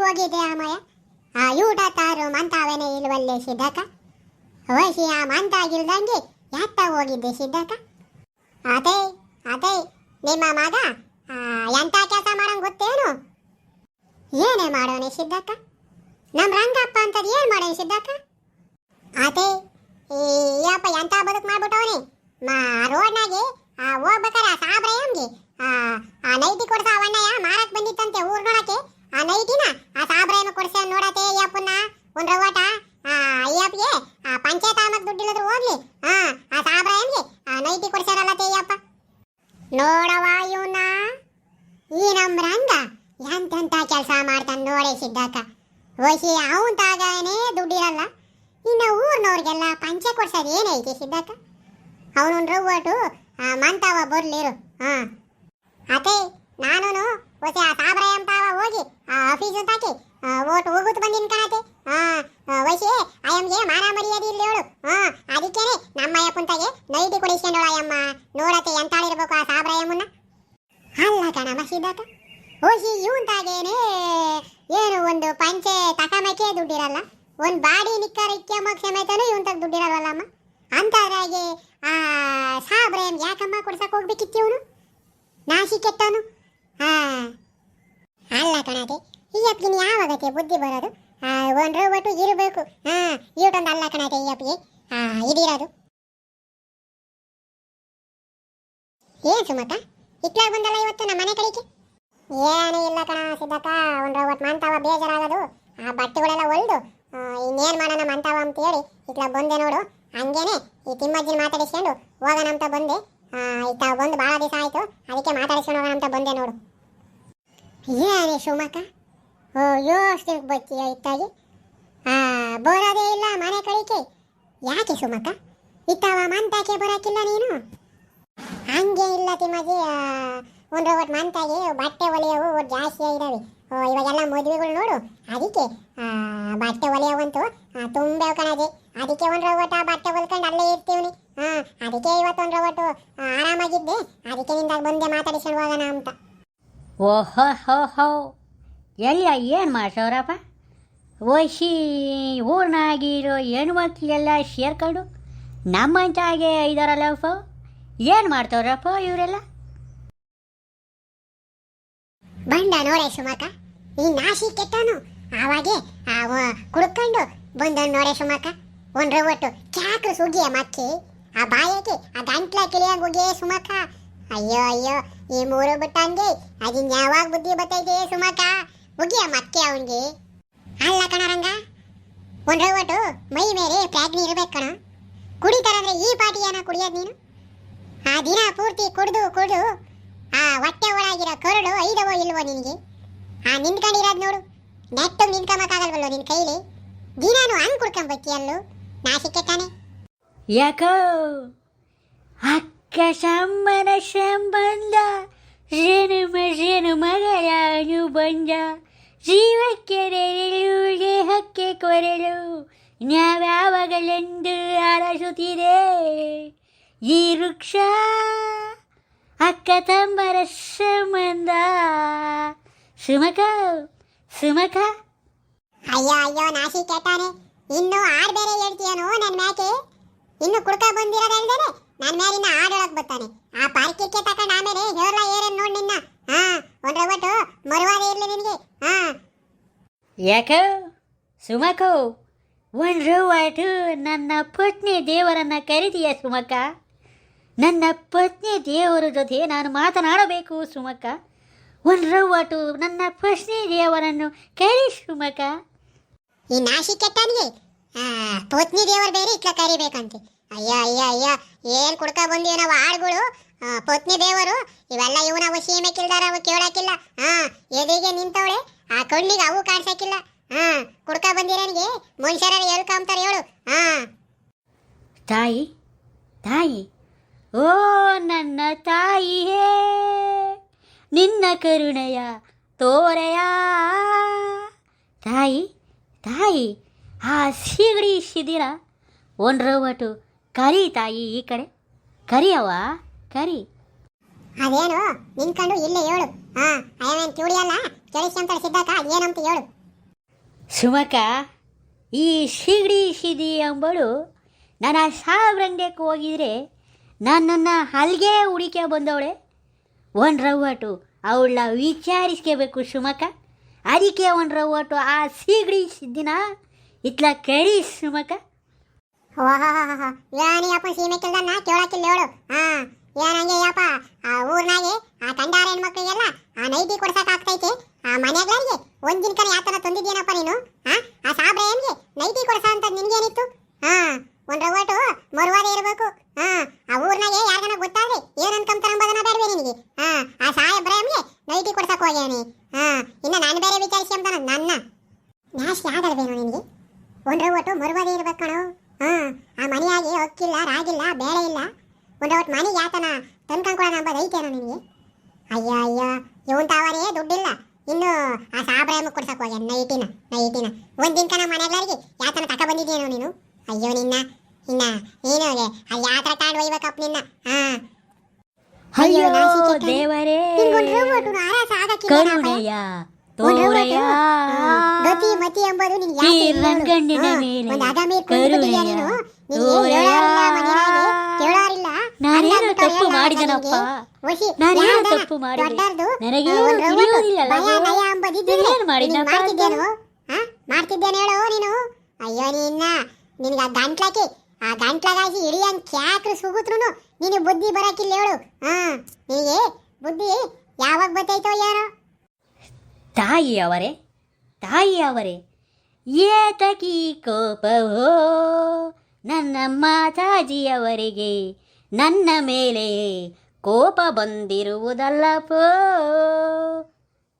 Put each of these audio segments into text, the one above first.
ಹೋಗಿದ್ದೆ ಅಮ್ಮಯ್ಯ ಯೂಟ ತಾರು ಮಂತಾವೇನೆ ಇಲ್ವಲ್ಲೇ ಸಿದ್ದಕ್ಕ ವಯಸ್ಸಿ ಆ ಮಂತಾಗಿಲ್ದಂಗೆ ಯಾತ್ತ ಹೋಗಿದ್ದೆ ಸಿದ್ದಕ್ಕ ಅದೇ ಅದೇ ನಿಮ್ಮ ಮಗ ಎಂತ ಕೆಲಸ ಮಾಡೋಂಗೆ ಗೊತ್ತೇನು ಏನೇ ಮಾಡೋನೆ ಸಿದ್ದಕ್ಕ ನಮ್ಮ ರಂಗಪ್ಪ ಅಂತದ್ ಏನು ಮಾಡೋಣ ಸಿದ್ದಕ್ಕ ಅದೇ ಯಪ್ಪ ಎಂತ ಬದುಕು ಮಾಡ್ಬಿಟ್ಟವನಿ ರೋಡ್ನಾಗೆ ಹೋಗ್ಬೇಕಾರೆ ಆ ಸಾಬ್ರಯ್ಯಂಗೆ ಆ ನೈಟಿ ಕೊಡ್ಸ ಅವಣ್ಣಯ್ಯ ಮಾರಕ್ ಬಂದಿತ್ತಂತೆ ಊರ್ ನೋಡಕ್ಕೆ ಆ ನೈಟಿನ ಆ ಸಾಬ್ರಯ್ಯನ ಕೊಡ್ಸ ನೋಡತ್ತೆ ಯಪ್ಪನ್ನ ಒಂದ್ ರವಾಟ ಅಯ್ಯಪ್ಪಿಗೆ ಪಂಚಾಯತ್ ಆಮಕ್ ದುಡ್ಡಿಲ್ಲದ್ರು ಹೋಗ್ಲಿ ಆ ಸಾಬ್ರಯ್ಯನ್ಗೆ ಆ ನೈಟಿ ಕೊಡ್ಸಾರಲ್ಲತ್ತೆ ಯಪ್ಪ ನೋಡವ ಇವನ್ನ ಈ ನಮ್ಮ ರಂಗ ಎಂತೆಂತ ಕೆಲಸ ಮಾಡ್ತಾನೆ ನೋಡಿ ಸಿದ್ದಕ್ಕ ವಯಸ್ಸಿ ಅವನ್ ತಾಗನೇ ದುಡ್ಡಿರಲ್ಲ ಇನ್ನು ಊರ್ನವ್ರಿಗೆಲ್ಲ ಪಂಚೆ ಕೊಡ್ಸೋದು ಏನೈತಿ ಸಿದ್ದಕ್ಕ ಅವನೊಂದು ರವ್ವಟು ಮಂತಾವ ಬರ್ಲಿರು ಅದೇ ನಾನು ಹೊಸ ಆ ಸಾಬ್ರಾಯ ಅಂತಾವ ಹೋಗಿ ಆಫೀಸ್ ತಾಕಿ ಓಟ್ ಹೋಗುತ್ತ ಬಂದಿನ ಕಣತೆ ವಯಸ್ಸಿ ಅಯ್ಯಮ್ಗೆ ಮಾನ ಮರ್ಯಾದೆ ಇಲ್ಲಿ ಹೇಳು ಅದಕ್ಕೇನೆ ನಮ್ಮ ಅಯ್ಯಪ್ಪಂತಾಗೆ ನೈಟಿ ಕೊಡಿಸ್ಕೊಂಡೋಳ ಅಯ್ಯಮ್ಮ ನೋಡತ್ತೆ ಎಂತಾಳಿರ್ಬೇಕು ಆ ಸಾಬ್ರಾಯಮ್ಮನ್ನ ಅಲ್ಲ ಕಣಮ್ಮ ಸಿದ್ದಕ್ಕ ಹೋಗಿ ಇವಂತಾಗೇನೆ ಏನು ಒಂದು ಪಂಚೆ ತಕಮಕ್ಕೆ ದುಡ್ಡಿರಲ್ಲ ಒಂದು ಬಾಡಿ ನಿಕ್ಕರ ಇಕ್ಕಮ್ಮಕ್ಕೆ ಸಮೇತನೂ ಇವಂತಾಗ ದುಡ್ಡಿರಲ್ಲಮ್ಮ ಅಂತಾದ್ರಾಗೆ ಆ ಸಾಬ್ರಾಯಮ್ ಯಾಕಮ್ಮ ಕೊಡ್ಸಕ್ ಹೋಗ್ಬೇಕಿತ್ತು ಇವನು ನಾಶಿ ಕೆಟ್ಟವನು ಅಲ್ಲ ಕಣತೆ ಈ ಅಪ್ಪಿಗೆ ಯಾವಾಗತ್ತೆ ಬುದ್ಧಿ ಬರೋದು ಒಂದು ಒಟ್ಟು ಇರಬೇಕು ಇಟೊಂದು ಅಲ್ಲ ಕಣತೆ ಈ ಅಪ್ಪಿಗೆ ಇದಿರೋದು ಏನ್ ಸುಮಕ್ಕ ಇಟ್ಲಾಗ ಬಂದಲ್ಲ ಇವತ್ತು ನಮ್ಮ ಮನೆ ಕಡೆಗೆ ಏನೂ ಇಲ್ಲ ಕಣ ಸಿದ್ದಕ್ಕ ಒಂದು ಒಟ್ಟು ಮಂತಾವ ಬೇಜಾರಾಗೋದು ಆ ಬಟ್ಟೆಗಳೆಲ್ಲ ಒಳ್ದು ಇನ್ನೇನು ಮಾಡೋಣ ಮಂತಾವ ಅಂತೇಳಿ ಇಟ್ಲಾಗ ಬಂದೆ ನೋಡು ಹಂಗೇನೆ ಈ ತಿಮ್ಮಜ್ಜಿನ ಮಾತಾಡಿಸ್ಕೊಂಡು ಹೋಗೋಣ ಅಂತ ಬಂದೆ ಇತ್ತ ಬಂದು ಭಾಳ ದಿವಸ ಆಯಿತು ಅದಕ್ಕೆ ಮಾತಾಡಿಸ್ಕೊಂಡು ಹೋಗೋಣ ಅಂತ ಬಂದೆ ನೋಡು ಏನೇ ಶಿವಮಕ್ಕ ಯೋಷ್ಟು ಬತ್ತೀಯ ಇತ್ತಾಗಿ ಬರೋದೇ ಇಲ್ಲ ಮನೆ ಕಳಿಕೆ ಯಾಕೆ ಶಿವಮಕ್ಕ ಇತ್ತವ ಮಂತಾಕೆ ಬರೋಕ್ಕಿಲ್ಲ ನೀನು ಹಂಗೆ ಇಲ್ಲ ತಿಮ್ಮಜ್ಜಿ ಒಂದು ಒಟ್ಟು ಮಂತಾಗಿ ಬಟ್ಟೆ ಒಲೆಯವು ಜಾಸ್ತಿ ಇದ್ದಾವೆ ಇವಾಗೆಲ್ಲ ಮದುವೆಗಳು ನೋಡು ಅದಕ್ಕೆ ಬಟ್ಟೆ ಒಲೆಯವಂತೂ ತುಂಬ ಕಣಜಿ ಅದಕ್ಕೆ ಒಂದು ಒಟ್ಟು ಬಟ್ಟೆ ಹೊಲ್ಕೊಂಡು ಅಲ್ಲೇ ಇರ್ತೀವಿ ಅದಕ್ಕೆ ಇವತ್ತು ಒಂದು ಒಟ್ಟು ಆರಾಮಾಗಿದ್ದೆ ಅದಕ್ಕೆ ನಿಂದಾಗ ಬಂದೆ ಮಾತಾಡಿಸ್ಕೊಂಡು ಹೋಗೋಣ ಅಂತ ಓಹೋ ಹೋ ಹೋ ಎಲ್ಲ ಏನು ಮಾಡ್ಸವ್ರಪ್ಪ ಓಶಿ ಊರ್ನಾಗಿರೋ ಹೆಣ್ಮಕ್ಳೆಲ್ಲ ಸೇರ್ಕೊಂಡು ನಮ್ಮಂತಾಗೆ ಇದಾರಲ್ಲಪ್ಪ ಏನು ಮಾಡ್ತವ್ರಪ್ಪ ಇವರೆಲ್ಲ ಬಂದ ನೋಡೆ ಸುಮಕ ಈ ನಾಶಿ ಕೆಟ್ಟನು ಆವಾಗೆ ಕುಡ್ಕೊಂಡು ಬಂದ ನೋಡೆ ಸುಮಕ ಒಂದ್ರ ಒಟ್ಟು ಚಾಕ್ರು ಸುಗಿಯ ಮಕ್ಕಿ ಆ ಬಾಯಕ್ಕೆ ಆ ಗಂಟ್ಲ ಕಿಳಿಯಾಗ ಹೋಗಿ ಸುಮಕ ಅಯ್ಯೋ ಅಯ್ಯೋ ಈ ಮೂರು ಬಿಟ್ಟಂಗೆ ಅದಿನ್ ಯಾವಾಗ ಬುದ್ಧಿ ಬತ್ತೈತೆ ಸುಮಕ ಹೋಗಿಯ ಮಕ್ಕಿ ಅವನಿಗೆ ಅಲ್ಲ ಕಣರಂಗ ಒಂದ್ರ ಒಟ್ಟು ಮೈ ಮೇಲೆ ಪ್ರಾಜ್ಞೆ ಇರ್ಬೇಕು ಕಣ ಕುಡಿತಾರಂದ್ರೆ ಈ ಪಾಟಿಯನ್ನ ಕುಡಿಯೋದು ನೀನು ಆ ದಿನ ಪೂರ್ತಿ ಕುಡ್ದು ಕುಡ್ದು ಹೊಟ್ಟೆ ಒಳಗಿರೋ ಕರಡು ಐದವೋ ಇಲ್ವೋ ನಿನಗೆ ನಿಂತ್ಕೊಂಡಿರೋದು ನೋಡು ನೆಟ್ಟು ನಿಂತ್ಕೊಂಬಕ್ಕಾಗಲ್ವಲ್ಲೋ ನಿನ್ನ ಕೈಲಿ ದಿನಾನು ಹಂಗೆ ಕುಡ್ಕೊಂಬತ್ತೀಯಲ್ಲೂ ನಾಸಿಕೆ ತಾನೆ ಯಾಕೋ ಅಕ್ಕ ಸಂಬನ ಸಂಬಂಧ ಜೇನು ಮಗಳ ಅನುಬಂಧ ಜೀವಕ್ಕೆ ನೆರಳು ದೇಹಕ್ಕೆ ಕೊರಳು ನಾವ್ಯಾವಾಗಲೆಂದು ಅರಸುತ್ತಿದೆ ಈ ವೃಕ್ಷ ಅಕ್ಕ ತಂಬರ ಸಂಬಂಧ ಸುಮಕ ಸುಮಕ ಅಯ್ಯೋ ಅಯ್ಯೋ ನಾಶಿ ಕೆಟ್ಟಾನೆ ಇನ್ನು ಆಡ್ ಬೇರೆ ಹೇಳ್ತೀಯನೋ ನನ್ನ ಮ್ಯಾಕೆ ಇನ್ನು ಕುಡ್ಕ ಬಂದಿರೋದಲ್ದೇನೆ ನನ್ನ ಮ್ಯಾಲಿನ ಆಡೊಳಕ್ ಬರ್ತಾನೆ ಆ ಪಾರ್ಕಿಕ್ಕೆ ತಕೊಂಡು ಆಮೇಲೆ ಹೇರ್ಲ ಏರೇನ್ ನೋಡ್ ನಿನ್ನ ಒಂದ್ರ ಒಟ್ಟು ಮರುವಾದೆ ಇರ್ಲಿ ನಿನಗೆ ಯಾಕೋ ಸುಮಕೋ ಒಂದು ಒಟ್ಟು ನನ್ನ ಪತ್ನಿ ದೇವರನ್ನ ಕರೀತೀಯ ಸುಮಕ ನನ್ನ ಪತ್ನಿ ದೇವರ ಜೊತೆ ನಾನು ಮಾತನಾಡಬೇಕು ಸುಮಕ ಒಂದು ಒಟ್ಟು ನನ್ನ ಪತ್ನಿ ದೇವರನ್ನು ಕರಿ ಸುಮಕ ಈ ನಾಶಿ ಕೆಟ್ಟನಿಗೆ ಪತ್ನಿ ದೇವರ ಬೇರೆ ಇಟ್ಲ ಕರಿಬೇಕಂತೆ ಅಯ್ಯ ಅಯ್ಯ ಅಯ್ಯ ಏನ್ ಕುಡ್ಕ ಬಂದೀವಿ ನಾವು ಆಳ್ಗಳು ಪತ್ನಿ ದೇವರು ಇವೆಲ್ಲ ಇವನ ಸೀಮೆ ಕಿಲ್ದಾರ ಅವು ಕೇಳಕ್ಕಿಲ್ಲ ಎದೆಗೆ ನಿಂತವಳೆ ಆ ಕಣ್ಣಿಗೆ ಅವು ಕಾಡ್ಸಕ್ಕಿಲ್ಲ ಕುಡ್ಕ ಬಂದಿರೋನಿಗೆ ಮನುಷ್ಯರ ಹೇಳ್ಕೊಂತಾರೆ ಹೇಳು ತಾಯಿ ತಾಯಿ ಓ ನನ್ನ ತಾಯಿಯೇ ನಿನ್ನ ಕರುಣೆಯ ತೋರೆಯ ತಾಯಿ ತಾಯಿ ಆ ಸಿಗಡಿ ಶಿದಿರ ಒಂದ್ರ ಒಟ್ಟು ಕರಿ ತಾಯಿ ಈ ಕಡೆ ಕರಿಯವ್ವ ಕರಿ ಅದೇನು ನಿನ್ಕೊಂಡು ಇಲ್ಲೇ ಹೇಳು ಅಯ್ಯವೇನು ಕಿವಿಡಿಯಲ್ಲ ಕೇಳಿಸ್ಕೊಂತಾರೆ ಸಿದ್ಧಾಕ ಅದೇನಂತ ಹೇಳು ಸುಮಕ, ಈ ಸಿಡಿ ಅಂಬಳು ನಾನು ಆ ಸಾಬ್ರಂಗಕ್ಕೆ ಹೋಗಿದ್ರೆ ನನ್ನನ್ನು ಅಲ್ಲಿಗೆ ಹುಡುಕ ಬಂದವಳೆ. ಒಂದು ರವ್ವಟು ಅವಳ ವಿಚಾರಿಸ್ಕೋಬೇಕು ಸುಮಕ. ಅದಕ್ಕೆ ಒಂದು ರವ್ವಟು ಆ ಸಿಗಡಿ ಸಿದ್ದಿನ ಇತ್ಲ ಕರಿ ಸುಮಕ. ಓಹೋ ಯಾನಿ ಅಪ್ಪ ಸೀಮೆ ಕೆಲ್ದನ್ನ ಕೇಳಕ್ಕಿಲ್ಲ ಹೇಳು. ಏನಂಗೆ ಯಪ್ಪ ಆ ಊರ್ನಾಗೆ ಆ ಕಂಡಾರ ಹೆಣ್ಮಕ್ಳಿಗೆಲ್ಲ ಆ ನೈಟಿ ಕೊಡ್ಸಕ್ ಆಗ್ತೈತೆ. ಆ ಮನೆಗಳಿಗೆ ಒಂದಿನ ಕರೆ ಯಾತನ ತಂದಿದ್ದೀನಪ್ಪ ನೀನು. ಆ ಸಾಬ್ರೆ ಏನ್ಗೆ ನೈಟಿ ಕೊಡ್ಸ ಅಂತ ನಿನ್ಗೇನಿತ್ತು? ಒಂದ್ ರವ್ವಟು ಮರುವಾದೆ ಇರಬೇಕು. ಆ ಊರ್ನಾಗೆ ಯಾರ್ಗನ ಗೊತ್ತಾದ್ರೆ ಏನ್ ಅನ್ಕೊಂತಾರ ಅಂಬೋದನ್ನ ಬೇಡವೆ ನಿನಗೆ. ಆ ಸಾಹೇಬ್ರೇಮ್ಗೆ ನೈಟಿ ಕೊಡ್ಸಕ್ ಹೋಗ್ಯಾನಿ. ಇನ್ನ ನಾನು ಬೇರೆ ವಿಚಾರಿಸ್ಕೊಂತಾನ ನನ್ನ ನ್ಯಾಶ್ ಯಾವ್ದಾಡ್ಬೇನು ನಿನಗೆ? ಒಂದ್ ರವ್ವಟು ಮರುವಾದೆ ಇರ್ಬೇಕು ಕಣೋ. ಆ ಮನೆಯಾಗೆ ಅಕ್ಕಿಲ್ಲ, ರಾಗಿಲ್ಲ, ಬೇಳೆ ಇಲ್ಲ. ಒಂದ್ ರವ್ವಟ್ ಮನೆಗೆ ಯಾತನ ತಂದ್ಕೊಂಡ್ಕೊಳ ನಂಬೋದು ಐತೇನೋ ನಿನಗೆ? ಅಯ್ಯ ಇವನ್ ತಾವನೇ ದುಡ್ಡಿಲ್ಲ, ಇನ್ನು ಆ ಸಾಬ್ರಾಮ ಕೊಡ್ಸಕ್ ಹೋಗ್ಯ ನೈಟಿನ ಒಂದಿನ ಕಣ ಮನೆಗಳಿಗೆ ಯಾತನ ತಕ ಬಂದಿದ್ದೇನೋ ನೀನು. ಅಯ್ಯೋ ಇನ್ನ ನೀನು ಅಲ್ಲಿ ಯಾತ್ರ ತಾಂಡ್ ಒಯ್ಬೇಕಪ್ಪ ನಿನ್ನ. ಅಯ್ಯೋ ದೇವರೇ ಕರುಣೆಯ ತೋರಯ್ಯ, ಗತಿ ಮತಿ ಎಂಬುದು ನಿನ್ಗೆ ಈ ರಂಗಣ್ಣಿನ ಮೇಲೆ ಕರುಣೆಯ ತೋರಯ್ಯ. ನಾನೇನು ತಪ್ಪು ಮಾಡಿದನಪ್ಪ? ನಾನೇನು ತಪ್ಪು ಮಾಡಿದೆ? ನನಗೇನು ತಿಳಿಯೋದಿಲ್ಲಲ್ಲ. ಏನ್ ಮಾಡಿದನಪ್ಪ? ಮಾಡ್ತಿದ್ದೇನೆ ಹೇಳೋ ನೀನು. ಅಯ್ಯೋ ನಿನ್ಗೆ ಆ ಗಂಟ್ಲಾಗಾಸಿ ಇಡಿಯನ್ ಕ್ಯಾಕ್ರು ಸುಗುತ್ರು ನೀನು ಬುದ್ಧಿ ಬರಕಿಲ್ಲ ಹೇಳು. ನಿನಗೆ ಬುದ್ಧಿ ಯಾವಾಗ ಬತ್ತೈತೋ ಯಾರೋ. ತಾಯಿಯವರೇ ಏತಕಿ ಕೋಪವೋ ನನ್ನ ಮಾತಾಜಿಯವರಿಗೆ? ನನ್ನ ಮೇಲೆ ಕೋಪ ಬಂದಿರುವುದಲ್ಲಪ್ಪೋ.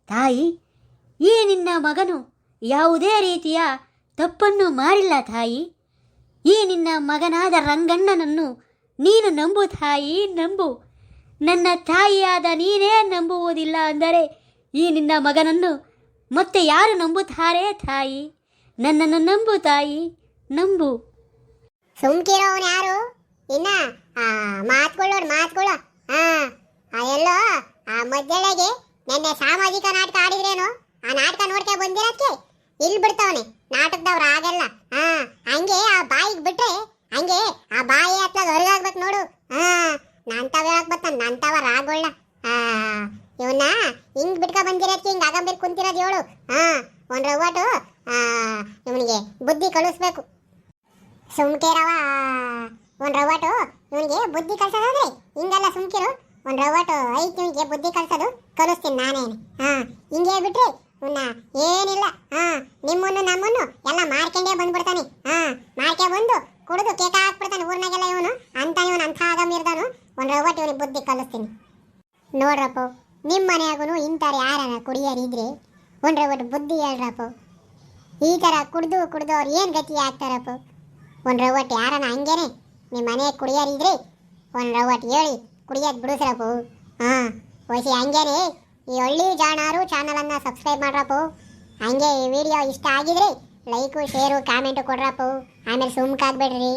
ತಾಯಿ, ಈ ನಿನ್ನ ಮಗನು ಯಾವುದೇ ರೀತಿಯ ತಪ್ಪನ್ನು ಮಾಡಿಲ್ಲ ತಾಯಿ. ಈ ನಿನ್ನ ಮಗನಾದ ರಂಗಣ್ಣನನ್ನು ನೀನು ನಂಬು ತಾಯಿ, ನಂಬು. ನನ್ನ ತಾಯಿಯಾದ ನೀನೇ ನಂಬುವುದಿಲ್ಲ ಅಂದರೆ ಈ ನಿನ್ನ ಮಗನನ್ನು ಮತ್ತೆ ಯಾರು ನಂಬುತ್ತಾರೆ ತಾಯಿ? ನನ್ನನ್ನು ನಂಬು ತಾಯಿ, ನಂಬು. ಸುಮ್ಕಿರೋನು ಯಾರು? ಇನ್ನ ಮಾತುಗಳು ಎಲ್ಲೋ ಆ ಮಧ್ಯಳೆಗೆ ನೆನ್ನೆ ಸಾಮಾಜಿಕ ನಾಟಕ ಆಡಿದ್ರೇನು? ಆ ನಾಟಕ ನೋಡ್ಕೆ ಬಂದಿರಕ್ಕೆ ಇಲ್ಲಿ ಬಿಡ್ತಾವನೆ ನಾಟಕದವ್ರು ಆಗೆಲ್ಲ. ಹಂಗೆ ಆ ಬಾಯಿಗೆ ಬಿಟ್ರೆ ಹಂಗೆ ಆ ಬಾಯಿ ಹತ್ಲಾಗ ಹೊರಗಾಗ್ಬೇಕು ನೋಡು. ನಂತವ ಹೇಳಕ್ ಬರ್ತಾನ, ನಂತವ ರಾಗೊಳ್ಳ. ಇವನ್ನ ಹಿಂಗ್ ಬಿಟ್ಕ ಬಂದಿರಕ್ಕೆ ಹಿಂಗ್ ಆಗಂಬಿರ್ ಕುಂತಿರೋದು ಹೇಳು. ಒಂದ್ ರವ್ವಟು ಇವನಿಗೆ ಬುದ್ಧಿ ಕಳಿಸ್ಬೇಕು. ಸುಮ್ಕಿರವ ಒಂದ್ ರವ್ವಟು ಇವನಿಗೆ ಬುದ್ಧಿ ಕಳ್ಸೋದಾದ್ರೆ ಹಿಂಗೆಲ್ಲ ಸುಮ್ಕಿರು. ಒಂದ್ ರವ್ವಟು ಐತಿ ಇವನಿಗೆ ಬುದ್ಧಿ ಕಲಿಸ್ತೀನಿ ನಾನೇನು. ಹಿಂಗೆ ಬಿಟ್ರೆ ಇವನ್ನ ಏನಿಲ್ಲ. ನಿಮ್ಮನ್ನು ನಮ್ಮನ್ನು ಎಲ್ಲ ಮಾರ್ಕೊಂಡೇ ಬಂದ್ಬಿಡ್ತಾನೆ. ಮಾರ್ಕೆ ಬಂದು ಕುಡಿದು ಕೇಕ ಹಾಕ್ಬಿಡ್ತಾನೆ ಊರ್ನಾಗೆಲ್ಲ ಇವನು. ಇವನು ಅಂಥ ಆಗಮಿರ್ದಾನು. ಒಂದ್ ರವ್ವಟು ಇವನಿಗೆ ಬುದ್ಧಿ ಕಲಿಸ್ತೀನಿ ನೋಡ್ರಪ್ಪ. ನಿಮ್ಮ ಮನೆಯಾಗೂ ಇಂಥವ್ರು ಯಾರನ ಕುಡಿಯೋರಿದ್ರೆ ಒಂದ್ ರವ್ವಟು ಬುದ್ಧಿ ಹೇಳ್ರಪ್ಪ. ಈ ಥರ ಕುಡ್ದು ಅವ್ರು ಏನು ಗತಿ ಆಗ್ತಾರಪ್ಪ. ಒಂದ್ ರವ್ವಟ್ಟು ಯಾರನ ಹಂಗೇನೆ ನಿಮ್ಮ ಮನೆ ಕುಡಿಯೋರಿದ್ರೆ ಒಂದ್ ರವ್ವಟ್ಟು ಹೇಳಿ ಕುಡಿಯೋದು ಬಿಡಿಸ್ರಪ್ಪ. ಹೊಸಿ ಹಂಗೇನೆ ಈ ಹಳ್ಳಿ ಜಾಣಾರು ಚಾನಲನ್ನು ಸಬ್ಸ್ಕ್ರೈಬ್ ಮಾಡ್ರಪ್ಪ. ಹಂಗೆ ಈ ವಿಡಿಯೋ ಇಷ್ಟ ಆಗಿದ್ರೆ ಲೈಕು, ಶೇರು, ಕಾಮೆಂಟು ಕೊಡ್ರಪ್ಪ. ಆಮೇಲೆ ಸುಮ್ಕಾಗ್ಬೇಡ್ರಿ.